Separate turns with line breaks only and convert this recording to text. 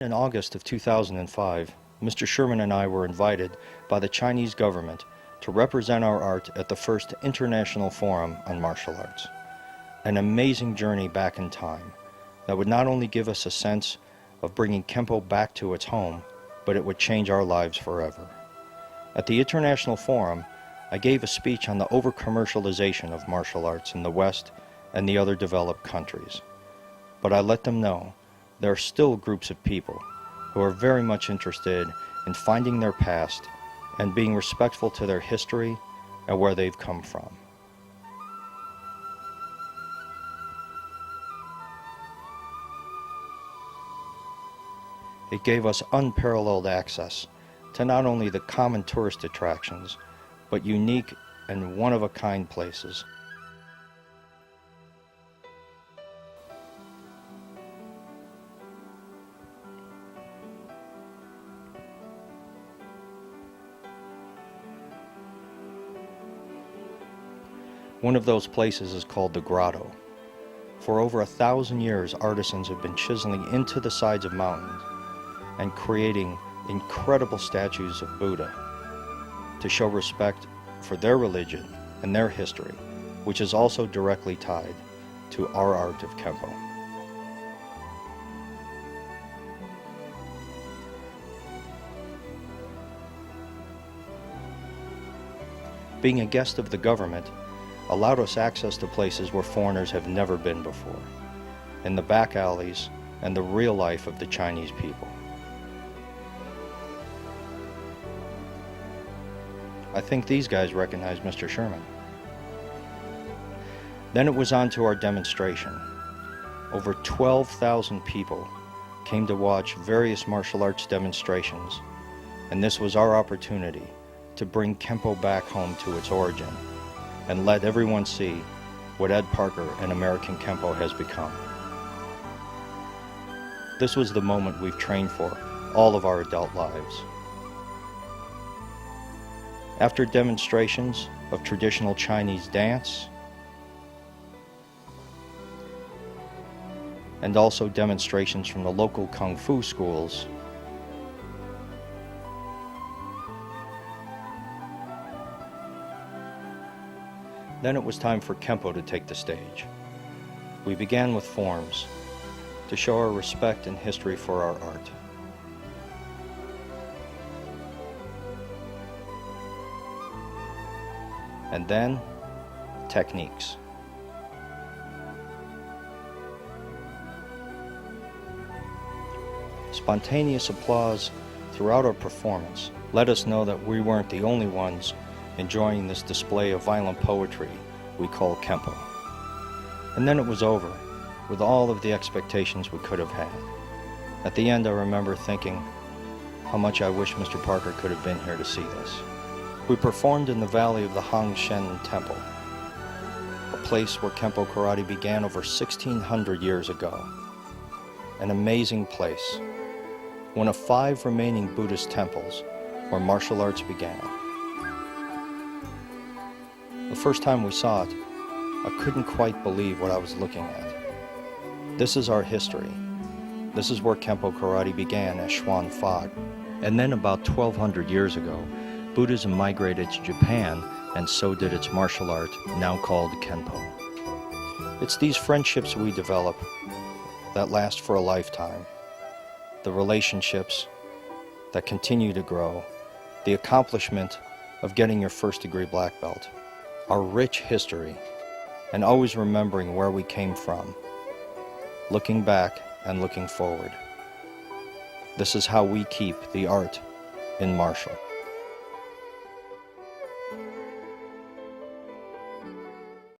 In August of 2005, Mr. Sherman and I were invited by the Chinese government to represent our art at the first International Forum on Martial Arts. An amazing journey back in time that would not only give us a sense of bringing Kenpo back to its home, but it would change our lives forever. At the International Forum, I gave a speech on the over-commercialization of martial arts in the West and the other developed countries. But I let them know there are still groups of people who are very much interested in finding their past and being respectful to their history and where they've come from. It gave us unparalleled access to not only the common tourist attractions, but unique and one-of-a-kind places. One of those places is called the Grotto. For over 1,000 years, artisans have been chiseling into the sides of mountains and creating incredible statues of Buddha to show respect for their religion and their history, which is also directly tied to our art of Kenpo. Being a guest of the government allowed us access to places where foreigners have never been before, in the back alleys and the real life of the Chinese people. I think these guys recognize Mr. Sherman. Then it was on to our demonstration. Over 12,000 people came to watch various martial arts demonstrations, and this was our opportunity to bring Kenpo back home to its origin and let everyone see what Ed Parker and American Kenpo has become. This was the moment we've trained for all of our adult lives. After demonstrations of traditional Chinese dance, and also demonstrations from the local Kung Fu schools, then it was time for Kenpo to take the stage. We began with forms to show our respect and history for our art. And then, techniques. Spontaneous applause throughout our performance let us know that we weren't the only ones enjoying this display of violent poetry we call Kenpo. And then it was over, with all of the expectations we could have had. At the end, I remember thinking how much I wish Mr. Parker could have been here to see this. We performed in the valley of the Hangshen Temple, a place where Kenpo karate began over 1,600 years ago. An amazing place, one of 5 remaining Buddhist temples where martial arts began. The first time we saw it, I couldn't quite believe what I was looking at. This is our history. This is where Kenpo karate began as Xuan Fa. And then about 1,200 years ago, Buddhism migrated to Japan, and so did its martial art, now called Kenpo. It's these friendships we develop that last for a lifetime, the relationships that continue to grow, the accomplishment of getting your first-degree black belt, our rich history, and always remembering where we came from, looking back and looking forward. This is how we keep the art in martial.